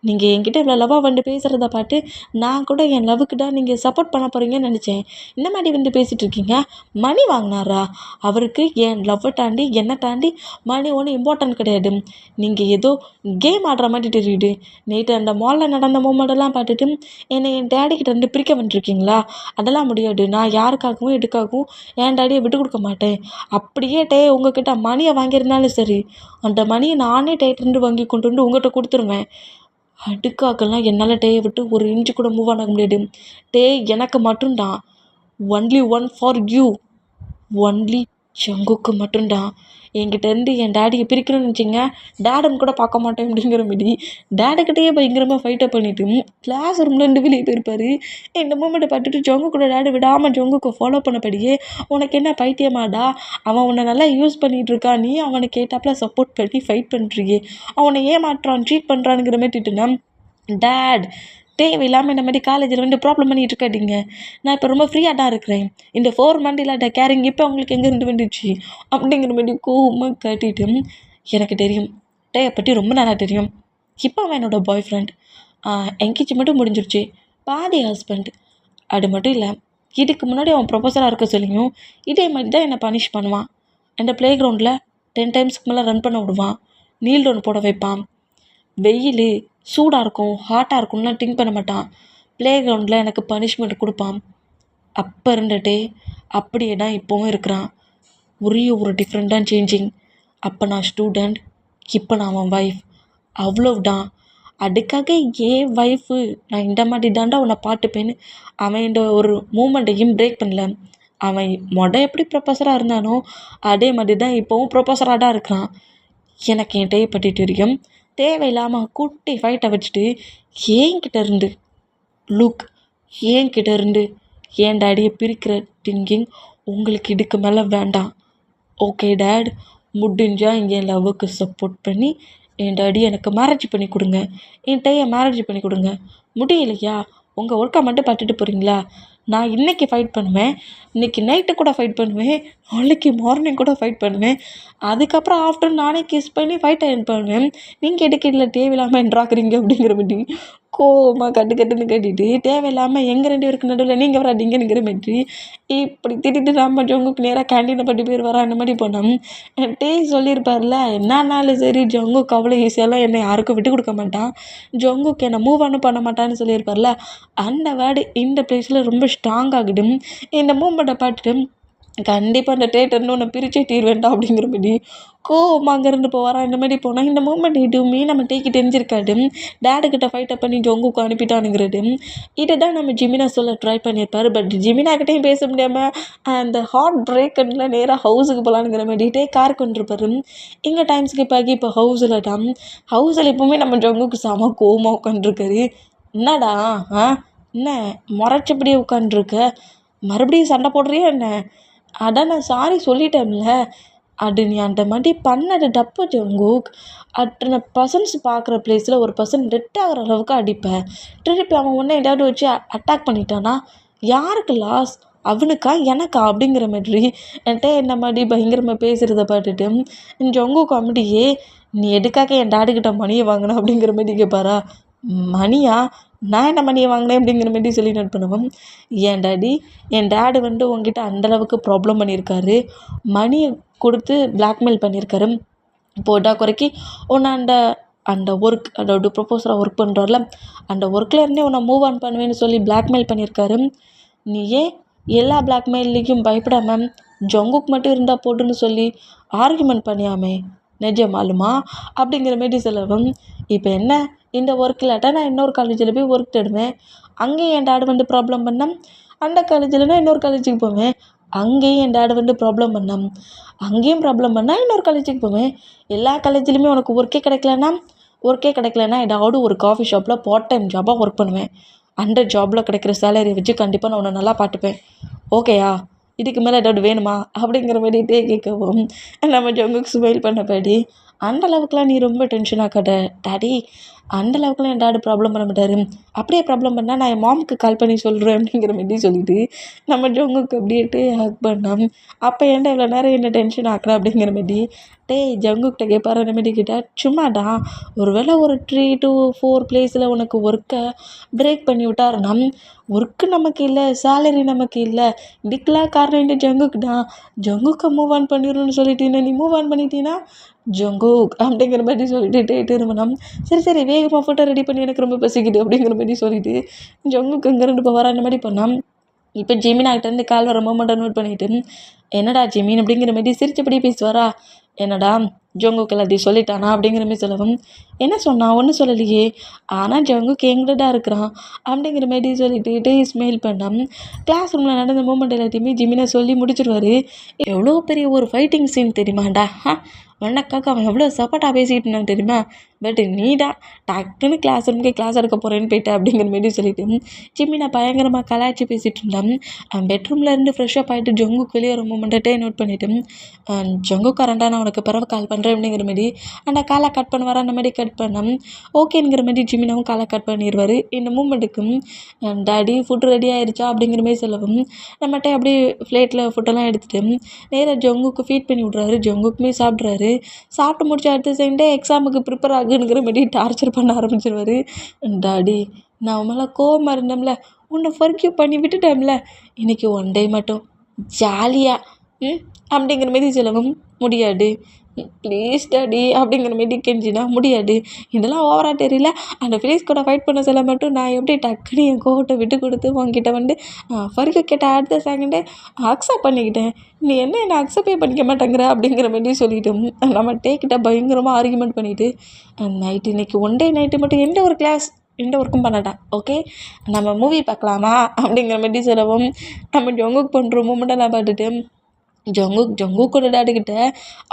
நீங்கள் என்கிட்ட இவ்வளோ லவ்வாக வந்து பேசுகிறத பார்த்து நான் கூட என் லவ்வுக்கு தான் நீங்கள் சப்போர்ட் பண்ண போகிறீங்கன்னு நினச்சேன். இந்த மாதிரி வந்து பேசிகிட்டு இருக்கீங்க. மணி வாங்கினாரா? அவருக்கு என் லவ்வை தாண்டி என்னை தாண்டி மணி ஒன்றும் இம்பார்ட்டன்ட் கிடையாது. நீங்கள் ஏதோ கேம் ஆடுற மாதிரி தெரியுது. நேற்று அந்த மாலில் நடந்த மூமெண்டெல்லாம் பார்த்துட்டு என்னை என் டேடிக்கிட்ட இருந்து பிரிக்க வந்துருக்கீங்களா? அதெல்லாம் முடியாது. நான் யாருக்காகவும் எதுக்காகவும் என் டேடியை விட்டு கொடுக்க மாட்டேன். அப்படியே உங்ககிட்ட மணியை வாங்கியிருந்தாலும் சரி, அந்த மணியை நானே டேட்டிருந்து வாங்கி கொண்டு வந்து உங்கள்கிட்ட கொடுத்துருவேன். அதுக்காகலாம் என்னால் டேயை விட்டு ஒரு இன்ச்சு கூட மூவ் ஆக முடியாது. எனக்கு மட்டும்தான். Only one for you. Only ஜங்குக்கு மட்டும்தான். என்கிட்டேருந்து என் டேடியை பிரிக்கணும்னு வச்சிங்க, டேடன் கூட பார்க்க மாட்டேன் அப்படிங்கிற மாரி டேடுக்கிட்டேயே பயங்கரமாக ஃபைட்டப் பண்ணிவிட்டு கிளாஸ் ரூம்லேருந்து வெளியே போயிருப்பார். இந்த மூமெண்ட்டை பார்த்துட்டு ஜங்கு கூட டேடு விடாமல் ஜங்குக்கு ஃபாலோ பண்ணபடியே, உனக்கு என்ன பைத்தியமாடா, அவன் உன்னை நல்லா யூஸ் பண்ணிகிட்ருக்கான், நீ அவனுக்கு ஏற்றாப்புல சப்போர்ட் பண்ணி ஃபைட் பண்ணுறியே, அவனை ஏமாற்றுறான் ட்ரீட் பண்ணுறானுங்கிற மாதிரி திட்டுனா, டேட் தேவையில்லாமல் இந்த மாதிரி காலேஜில் வந்து ப்ராப்ளம் பண்ணிகிட்டு இருக்காதீங்க. நான் இப்போ ரொம்ப ஃப்ரீயாக தான் இருக்கிறேன். இந்த 4 மந்த் இல்லாத கேரிங் இப்போ உங்களுக்கு எங்கேருந்து வந்துச்சு அப்படிங்கிற மாதிரி கோவமாக காட்டிட்டு, எனக்கு தெரியும், டேயை பற்றி ரொம்ப நல்லா தெரியும். இப்போ அவன் என்னோடய பாய் ஃப்ரெண்ட். என்கேஜ்மெண்ட்டும் முடிஞ்சிருச்சு. பாதி ஹஸ்பண்ட். அது மட்டும் இல்லை, இதுக்கு முன்னாடி அவன் ப்ரொஃபஸராக இருக்க சொல்லியும் இதே மாதிரி தான் என்னை பனிஷ் பண்ணுவான். அந்த ப்ளே கிரவுண்டில் 10 டைம்ஸ்க்கு மேலே ரன் பண்ண விடுவான். நீல் டவுன் போட வைப்பான். வெயில் சூடாக இருக்கும், ஹாட்டாக இருக்கும்லாம் திங்க் பண்ண மாட்டான். ப்ளே கிரவுண்டில் எனக்கு பனிஷ்மெண்ட் கொடுப்பான். அப்போ இருந்துட்டே அப்படியே தான் இப்போவும் இருக்கிறான். ஒரே ஒரு டிஃப்ரெண்ட்டாக சேஞ்சிங். அப்போ நான் ஸ்டூடெண்ட், இப்போ நான் அவன் ஒய்ஃப். அவ்வளவுதான். அதுக்காக ஏன் ஒய்ஃபு நான் இந்த மாதிரி தாண்டா உன்னை பார்த்துப்பேன்னு அவன் இந்த ஒரு மூமெண்ட்டையும் பிரேக் பண்ணல. அவன் எப்படி ப்ரொஃபஸராக இருந்தானோ அதே மாதிரி தான் இப்போவும் ப்ரொஃபஸராக தான் இருக்கிறான். எனக்கு என் டேயை பற்றி தெரியும். தேவையில்லாமல் குட்டி ஃபைட்டை வச்சுட்டு என்கிட்ட இருந்து என்கிட்ட இருந்து என் டேடியை பிரிக்கிற திங்கிங் உங்களுக்கு இதுக்கு மேலே வேண்டாம். ஓகே டேட், முடிஞ்சால் என் லவ்வுக்கு சப்போர்ட் பண்ணி என் டேடி எனக்கு மேரேஜ் பண்ணி கொடுங்க, என் டேயை மேரேஜ் பண்ணி கொடுங்க. முடியலையா, உங்கள் ஒர்க்கை மட்டும் பார்த்துட்டு போகிறீங்களா? நான் இன்றைக்கி ஃபைட் பண்ணுவேன், இன்றைக்கி நைட்டு கூட ஃபைட் பண்ணுவேன், நாளைக்கு மார்னிங் கூட ஃபைட் பண்ணுவேன். அதுக்கப்புறம் ஆஃப்டர் நானே கிஸ் பண்ணி ஃபைட்டை எண்ட் பண்ணுவேன். நீங்கள் எதுக்கு இதில் தேவையில்லாமல் என்றாக்குறீங்க அப்படிங்கிற மாதிரி கோவமாக கட்டுன்னு கட்டிட்டு தேவையில்லாமல் எங்கள் 2 பேருக்கு நடுவில் நீங்கள் வராதிங்கங்கிற மாதிரி இப்படி திட்டிட்டு நம்ம ஜங்குக்கு நேராக கேண்டீனை பற்றி பேர் வரா அந்த மாதிரி போனோம். சொல்லியிருப்பார்ல, என்னன்னாலும் சரி ஜங்குக்கு அவ்வளோ ஈஸியாலாம் என்னை யாருக்கும் விட்டு கொடுக்க மாட்டான், ஜங்குக்கு என்னை மூவ் பண்ண மாட்டான்னு சொல்லியிருப்பார்ல, அந்த வேர்டு இந்த ப்ளேஸில் ரொம்ப ஸ்ட்ராங் ஆகிடும். இந்த மூமெண்ட்டை பார்த்துட்டு கண்டிப்பாக அந்த தேட்டர்னு ஒன்று பிரித்தே தீர்வேண்டா அப்படிங்கிற மாதிரி கோவமாக அங்கேருந்து போவாரா. இந்த மாதிரி போனால் இந்த மூமெண்ட் எதுவுமே நம்ம டேக்கு தெரிஞ்சிருக்காது. டேடுக்கிட்ட ஃபைட்டப் பண்ணி ஜங்குக்கு அனுப்பிட்டானுங்கிறது இதை தான் நம்ம ஜிமினா சொல்ல ட்ரை பண்ணியிருப்பார். பட் ஜிமினாக்கிட்டையும் பேச முடியாமல் அந்த ஹார்ட் பிரேக்கனில் நேராக ஹவுஸுக்கு போகலானுங்கிற மாதிரி காருக்கு வந்துருப்பார். இங்கே டைம் ஸ்கிப் ஆகி இப்போ ஹவுஸில் எப்போவுமே நம்ம ஜங்குக்கு செம கோவமாக உட்காந்துருக்காரு. என்னடா என்ன முறைச்சபடியே உட்காந்துருக்க, மறுபடியும் சண்டை போடுறியா என்ன? அதான் நான் சாரி சொல்லிட்டேன்ல. அது நீ அந்த மாதிரி பண்ணது தப்பு ஜங்குக். அத்தனை பர்சன்ஸ் பார்க்குற ப்ளேஸில் ஒரு பர்சன் டெட் ஆகிற அளவுக்கு அடிப்பேன். திருப்பி அவன் ஒன்று ஏதாவது வச்சு அட்டாக் பண்ணிட்டானா யாருக்கு லாஸ், அவனுக்கா எனக்கா அப்படிங்கிற மாதிரி என்கிட்ட என்ன மாதிரி பயங்கரமாக பேசுகிறத பார்த்துட்டு ஜங்கு காமெடியே, நீ எதுக்காக என் டேடுக்கிட்ட மணியை வாங்கின அப்படிங்கிற மாதிரி கேட்பாரா. மணியா, நான் என்ன மணியை வாங்கினேன் அப்படிங்கிற மாதிரி சொல்லி நோட் பண்ணுவோம். என் டேடு வந்து உங்ககிட்ட அந்தளவுக்கு ப்ராப்ளம் பண்ணியிருக்காரு, மணியை கொடுத்து பிளாக்மெயில் பண்ணியிருக்காரு. போட்டா குறைக்கி உன்னை அந்த ஒர்க், அதாவது ப்ரொப்போஸராக ஒர்க் பண்ணுறாருல, அந்த ஒர்க்கில் இருந்தே உன்னை மூவ் ஆன் பண்ணுவேன்னு சொல்லி பிளாக்மெயில் பண்ணியிருக்காரு. நீ ஏன் எல்லா பிளாக்மெயிலையும் பயப்படாமல் ஜங்குக்கு மட்டும் இருந்தால் போட்டுன்னு சொல்லி ஆர்கியூமெண்ட் பண்ணியாமே, நிஜமாலுமா அப்படிங்கிற மாரி சொல்லவும். இப்போ என்ன, இந்த ஒர்க் இல்லாட்டா நான் இன்னொரு காலேஜில் போய் ஒர்க் தேடுவேன், அங்கேயும் என் டேடு வந்து ப்ராப்ளம் பண்ணால் அந்த காலேஜில் நான் இன்னொரு காலேஜுக்கு போவேன், அங்கேயும் என் டேடு வந்து ப்ராப்ளம் பண்ணால் அங்கேயும் ப்ராப்ளம் பண்ணால் இன்னொரு காலேஜுக்கு போவேன். எல்லா காலேஜ்லேயுமே உனக்கு ஒர்க்கே கிடைக்கலன்னா ஏதாவது ஒரு காஃபி ஷாப்பில் பார்ட் டைம் ஜாபாக ஒர்க் பண்ணுவேன். அந்த ஜாபில் கிடைக்கிற சேலரியை வச்சு கண்டிப்பாக நான் உன்னை நல்லா பார்த்துப்பேன். ஓகேயா, இதுக்கு மேலே ஏதாவது வேணுமா அப்படிங்கிற மாதிரிட்டே கேட்கவும் நம்ம ஜங்குக்கு ஸ்மைல் பண்ணபடி, அந்த அளவுக்குலாம் நீ ரொம்ப டென்ஷன் ஆக்காத டாடி, அந்த அளவுக்குலாம் என் டாடி ப்ராப்ளம் பண்ண மாட்டார். அப்படியே ப்ராப்ளம் பண்ணால் நான் என் மாமுக்கு கால் பண்ணி சொல்கிறேன் அப்படிங்கிற மாரி சொல்லிட்டு நம்ம ஜங்குக்கு அப்படின்ட்டு ஹக் பண்ணோம். அப்போ ஏன்டா இவ்வளோ நேரம் என்ன டென்ஷன் ஆக்குற அப்படிங்கிற மாரி டேய் ஜங்குக்கிட்ட கேட்பாரு அந்த மாரி கேட்டால் சும்மாடா ஒரு வேளை ஒரு 3 to 4 பிளேஸில் உனக்கு ஒர்க்கை பிரேக் பண்ணி விட்டாருன்னா ஒர்க்கு நமக்கு இல்லை, சேலரி நமக்கு இல்லை, இதுக்கெல்லாம் காரணம் என்ன ஜங்குக்கு தான். ஜங்குக்கை மூவ் ஆன் பண்ணிடணும்னு சொல்லிட்டு நீ மூவ் ஆன் பண்ணிட்டீங்கன்னா ஜங்குக் அப்படிங்கிற மாதிரி சொல்லிட்டு திரும்பினோம். சரி சரி வேகமாக ஃபோட்டோ ரெடி பண்ணி எனக்கு ரொம்ப பசிக்குது அப்படிங்கிற மாதிரி சொல்லிட்டு ஜங்குக்கு இங்கேருந்து போகிற அந்த மாதிரி பண்ணோம். இப்போ ஜிமினாகிட்டேருந்து கால் வர மொமெண்ட்டை நோட் பண்ணிவிட்டு என்னடா ஜிமின் அப்படிங்கிற மாதிரி சிரிச்சபடி பேசுவாரா. என்னடா ஜங்குக்கு எல்லாத்தையும் சொல்லிட்டானா அப்படிங்கிற மாதிரி சொல்லவும் என்ன சொன்னான் ஒன்றும் சொல்லலையே, ஆனால் ஜங்குக்கு எங்கடா இருக்கிறான் அப்படிங்கிற மாதிரி சொல்லிட்டு ஸ்மெயில் பண்ணோம். கிளாஸ் ரூமில் நடந்த மூமெண்ட் எல்லாத்தையுமே ஜிமினை சொல்லி முடிச்சிடுவார். எவ்வளோ பெரிய ஒரு ஃபைட்டிங் சீன் தெரியுமாண்டா. உனக்காக அவன் எவ்வளோ சப்போர்ட்டாக பேசிக்கிட்டு இருந்தான் தெரியுமா. பட் நீ தான் டக்குன்னு கிளாஸ் ரூமுக்கு கிளாஸ் எடுக்க போகிறேன்னு போயிட்டேன் அப்படிங்கிற மாரி சொல்லிட்டு ஜிமினை பயங்கரமாக கலாய்ச்சி பேசிகிட்டு இருந்தான். பெட்ரூமில் இருந்து ஃப்ரெஷ்ஷப் ஆகிட்டு ஜங்குக்கு வெளியே ஒரு மூமெண்ட்டே நோட் பண்ணிவிட்டு ஜங்குக்காரன்டா நான் உனக்கு பிறகு கால் பண்ணுறேன் அப்படிங்கிற மாதிரி அந்த காலை கட் பண்ணுவார். அந்த மாதிரி கட் பண்ணோம். ஓகேங்கிற மாதிரி ஜிமினாவும் காலை கட் பண்ணிடுவார். இந்த மூமெண்ட்டுக்கும் டாடி ஃபுட் ரெடி ஆயிடுச்சா அப்படிங்கிற மாதிரி சொல்லவும் நம்மகிட்ட அப்படியே ஃப்ளேட்டில் ஃபுட்டெல்லாம் எடுத்துகிட்டு நேராக ஜங்குக்கு ஃபீட் பண்ணி விட்றாரு. ஜங்குக்குமே சாப்பிட்றாரு. சாப்பிட்டு முடிச்சு அடுத்த செகண்டே எக்ஸாமுக்கு ப்ரிப்பேர் ஆகுங்கிற மாதிரி டார்ச்சர் பண்ண ஆரம்பிச்சிருவார். டாடி நான் மேலே கோவமாக இருந்தோம்ல, உன்னை ஃபர்கியூ பண்ணி விட்டுட்டோம்ல, இன்றைக்கி ஒன் டே மட்டும் ஜாலியாக அப்படிங்கிற மாரி சொல்லவும் முடியாது. ப்ளீஸ் டாடி அப்படிங்கிற மாரி கெஞ்சினா முடியாது. இதெல்லாம் ஓவராக தெரியல. அந்த ஃபேஸ் கூட ஃபைட் பண்ண சொல்ல மட்டும் நான் எப்படி டக்குன்னு என் கோவத்தை விட்டு கொடுத்து உங்ககிட்ட வந்து ஃபர்கியூ கேட்ட அடுத்த செகண்டே அக்செப்ட் பண்ணிக்கிட்டேன். நீ என்ன என்னை அக்செப்டே பண்ணிக்க மாட்டேங்கிற அப்படிங்கிற மாதிரி சொல்லிட்டோம். நம்ம டேக்கிட்ட பயங்கரமாக ஆர்கியூமெண்ட் பண்ணிவிட்டு நைட்டு இன்றைக்கி ஒன் டே நைட்டு மட்டும் எந்த ஒர்க்கும் பண்ணட்டான். ஓகே நம்ம மூவி பார்க்கலாமா அப்படிங்கிற மாதிரி சொல்லவும் நம்ம ஜங்குக்கு பண்ணுற மூமெண்ட்டெல்லாம் பார்த்துட்டு ஜங்குக்கோட டாடிக்கிட்ட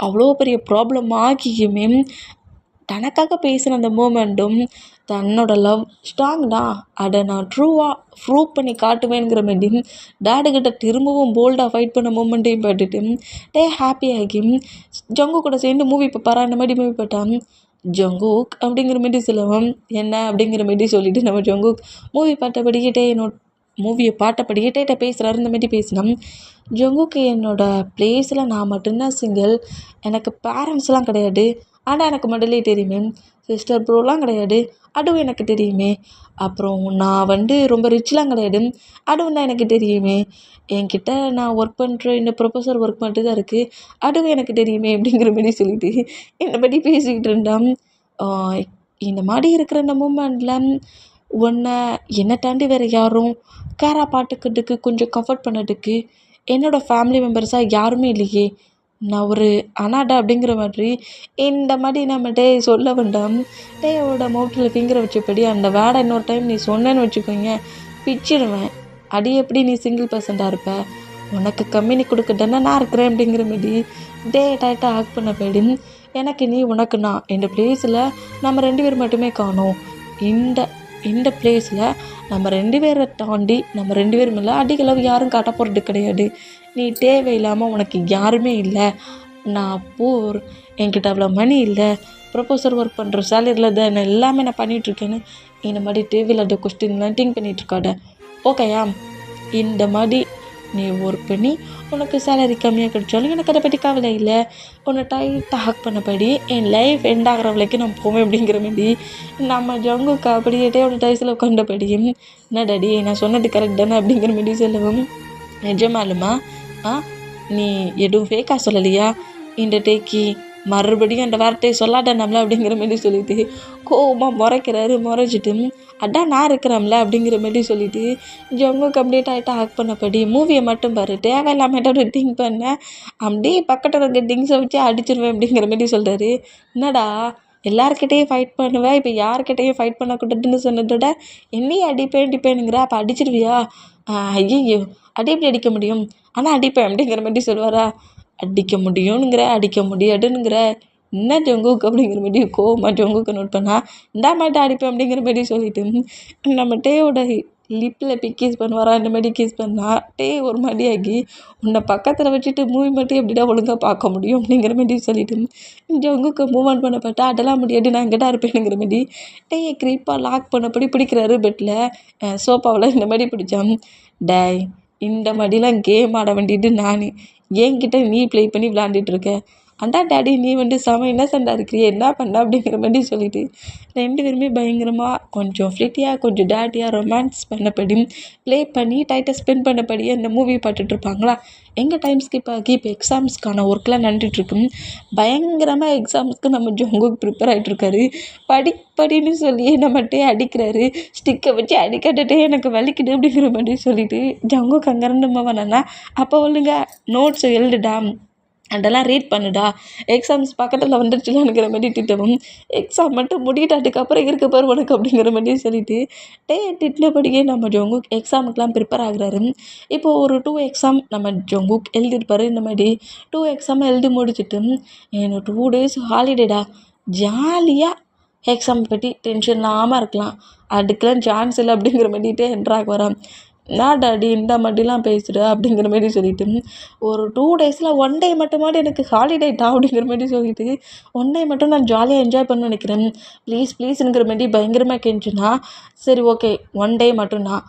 அவ்வளோ பெரிய ப்ராப்ளம் ஆகியுமே தனக்காக பேசின அந்த மூமெண்ட்டும் தன்னோட லவ் ஸ்ட்ராங் தான், அதை நான் ட்ரூவாக ப்ரூவ் பண்ணி காட்டுவேங்கிற மாதிரி டாடிக்கிட்ட திரும்பவும் போல்டாக ஃபைட் பண்ண மூமெண்ட்டையும் பார்த்துட்டு ஹாப்பியாகி ஜங்கு கூட சேர்ந்து மூவி பார்ப்பாரா. அந்த மாதிரி மூவி பார்த்தான். ஜங்குக் அப்படிங்கிற மாதிரி சொல்லவும் என்ன அப்படிங்கிற மாதிரி சொல்லிவிட்டு நம்ம ஜங்குக் மூவி பார்த்தபடிக்கிட்டே மூவியை பாட்டப்படிக்கிட்டே பேசுகிறாரு. இந்த மாதிரி பேசினோம். ஜங்குக்கு என்னோடய ப்ளேஸில் நான் மட்டும்தான் சிங்கிள். எனக்கு பேரண்ட்ஸ்லாம் கிடையாது. ஆனால் எனக்கு முதல்லே தெரியுமே. சிஸ்டர் ப்ரோலாம் கிடையாது. அதுவும் எனக்கு தெரியுமே. அப்புறம் நான் ரொம்ப ரிச்லாம் கிடையாது. அதுவும் தான் எனக்கு தெரியுமே. என்கிட்ட நான் ஒர்க் பண்ணுற இந்த ப்ரொஃபஸர் ஒர்க் மட்டும் தான் இருக்குது. அதுவும் எனக்கு தெரியுமே அப்படிங்கிற மாதிரி சொல்லிட்டு இந்த மாதிரி பேசிக்கிட்டு இருந்தான். இந்த மாதிரி இருக்கிற இந்த மூமெண்ட்டில் என்னை தாண்டி வேறு யாரும் கேராக பார்த்துக்கிறதுக்கு கொஞ்சம் கம்ஃபர்ட் பண்ணதுக்கு என்னோடய ஃபேமிலி மெம்பர்ஸாக யாருமே இல்லையே. நான் ஒரு அனாதை அப்படிங்கிற மாதிரி இந்த மாதிரி நம்ம சொல்ல வேண்டாம். அவரோட மவுத்தில் ஃபிங்கரை வச்சபடி அந்த வேடை இன்னொரு டைம் நீ சொன்னேன்னு வச்சுக்கோங்க பிச்சிடுவேன். அது எப்படி நீ சிங்கிள் பர்சண்டாக இருப்ப, உனக்கு கம்பெனி கொடுக்கட்டேன்னா நான் இருக்கிறேன் அப்படிங்கிற மாதிரி டைட்டாக ஆக் பண்ண போயிடு. எனக்கு நீ உனக்கு நான் இந்த ப்ளேஸில் நம்ம 2 பேர் மட்டுமே காணோம். இந்த ப்ளேஸில் நம்ம 2 பேரை தாண்டி நம்ம 2 பேரும் இல்லை, அதிகளவு யாரும் காட்ட போகிறது கிடையாது. நீ தேவையில்லாமல் உனக்கு யாருமே இல்லை. நான் பூர், என்கிட்ட அவ்வளோ மணி இல்லை, ப்ரொஃபஸர் ஒர்க் பண்ணுற சேலரியில் தான் எல்லாமே நான் பண்ணிகிட்ருக்கேன்னு இந்த மாதிரி தேவையில்லாத கொஸ்டின்லாம் திங்க் பண்ணிகிட்ருக்காட. ஓகேயா, இந்த மாதிரி நீ ஒர்க் பண்ணி உனக்கு சேலரி கம்மியாக கிடைச்சாலும் எனக்கு அதை பற்றி கவலை இல்லை. உன்னை டைட்டாக ஹக் பண்ணபடி என் லைஃப் எண்ட் ஆகிற வரைக்கும் நான் போவேன் அப்படிங்கிற மாதிரி நம்ம ஜங்குக்கு அப்படியே அவனை டைஸில் உட்காந்தபடியும் என்ன டாடி நான் சொன்னது கரெக்ட் தானே அப்படிங்கிற மாதிரி சொல்லவும் நிஜமாலுமா நீ எதுவும் ஃபேக்காக சொல்லலையா, இந்த டேக்கி மறுபடியும் அந்த வார்த்தையை சொல்லாட்டா நம்மள அப்படிங்கிற மாதிரி சொல்லிட்டு கோவமாக முறைச்சிட்டு அதான் நான் இருக்கிறோம்ல அப்படிங்கிற மாதிரி சொல்லிட்டு ஜங்குக்கு அப்படியே டைட்டாக ஹக் பண்ணபடி மூவியை மட்டும் பாரு, தேவையில்லாமல் ஏதாவது திங்க் பண்ண அப்படியே பக்கத்தில் இருக்க திங்ஸை வச்சு அடிச்சிருவேன் அப்படிங்கிற மாதிரி சொல்கிறாரு. என்னடா எல்லாருக்கிட்டேயும் ஃபைட் பண்ணுவேன், இப்போ யாருக்கிட்டேயும் ஃபைட் பண்ணக்கூடாதுன்னு சொன்னதோட என்னையும் அடிப்பேனுங்கிற, அப்போ அடிச்சிருவியா? ஐயோ அடி எப்படி அடிக்க முடியும், ஆனால் அடிப்பேன் அப்படிங்கிற மாதிரி சொல்லுவாரா. அடிக்க முடியும்னுங்கிற அடிக்க முடியாதுங்கிற என்ன ஜங்குக்கு அப்படிங்கிற மாதிரி கோவமாக ஜங்குக்கு நோட் பண்ணா இந்த மாதிரி அடிப்பேன் அப்படிங்கிற மாதிரி சொல்லிட்டு நம்ம டேவோட லிப்பில் போய் கிஸ் பண்ணுவாரா இந்த மாதிரி கிஸ் பண்ணா ஒரு மாதிரி ஆகி உன்னை பக்கத்தில் வச்சுட்டு மூவி மட்டும் எப்படிடா ஒழுங்காக பார்க்க முடியும் அப்படிங்கிற மாதிரி சொல்லிட்டு ஜங்குக்கு மூவ் ஆன் பண்ணப்பட்டா அதெல்லாம் முடியாது நான் இங்கே தான் இருப்பேனுங்கிற மாதிரி க்ரீப்பாக லாக் பண்ணபடி பிடிக்கிறாரு பெட்டில் சோஃபாவில் இந்த மாதிரி பிடிச்சான். டேய் இந்த மாதிரிலாம் கேம் ஆட வேண்டியது நான் என்கிட்ட நீ ப்ளே பண்ணி விளாண்டுட்டு இருக்க. அண்டா டாடி நீ செம இன்னசென்ட்டாக இருக்கிறியே என்ன பண்ண அப்படிங்கிற மாதிரி சொல்லிட்டு 2 பேருமே பயங்கரமாக கொஞ்சம் ஃப்ளிட்டியாக கொஞ்சம் டேட்டியாக ரொமான்ஸ் பண்ணபடி ப்ளே பண்ணி டைட்டை ஸ்பெண்ட் பண்ணபடியே அந்த மூவி பார்த்துட்ருப்பாங்களா. எங்கள் டைம் ஸ்கிப் ஆகி இப்போ எக்ஸாம்ஸ்க்கான ஒர்க்லாம் நடந்துகிட்ருக்கு. பயங்கரமாக எக்ஸாம்ஸ்க்கு நம்ம ஜங்குக் ப்ரிப்பேர் ஆகிட்ருக்காரு. படின்னு சொல்லி நம்மகிட்டே அடிக்கிறாரு. ஸ்டிக்கை வச்சு அடிக்கட்டே எனக்கு வலிக்குது அப்படிங்கிற மாதிரி சொல்லிட்டு ஜங்குக் அங்கேருந்து நம்ம வேணான்னா அப்போ ஒழுங்க நோட்ஸை எழுதுடா அதெல்லாம் ரீட் பண்ணுடா எக்ஸாம்ஸ் பக்கத்தில் வந்துடுச்சுலாங்கிற மாதிரி திட்டவும் எக்ஸாம் மட்டும் முடிக்கிட்டு அதுக்கப்புறம் இருக்க பாரு உனக்கு அப்படிங்கிற மாதிரி சொல்லிட்டு திட்டினபடியே நம்ம ஜங்குக் எக்ஸாமுக்கெலாம் ப்ரிப்பேர் ஆகுறாரு. இப்போது ஒரு 2 எக்ஸாம் நம்ம ஜங்குக் எழுதிருப்பாரு. இந்த மாதிரி 2 எக்ஸாம் எழுதி முடிச்சுட்டு எனக்கு 2 days ஹாலிடேடா ஜாலியாக எக்ஸாம் பற்றி டென்ஷன் இல்லாமல் இருக்கலாம் அதுக்கெலாம் சான்ஸ் இல்லை அப்படிங்கிற மாதிரிட்டே என்ட்ராக வரான். நான் டாடி இந்த மாதிரிலாம் பேசுகிற அப்படிங்கிற மாதிரி சொல்லிட்டு ஒரு 2 daysல 1 day மட்டுமாடி எனக்கு ஹாலிடேட்டா அப்படிங்கிற மாதிரி சொல்லிட்டு 1 day மட்டும் நான் ஜாலியாக என்ஜாய் பண்ண நினைக்கிறேன் ப்ளீஸ்ங்கிற மாதிரி பயங்கரமாக கெஞ்சுனா சரி ஓகே 1 day மட்டும்தான்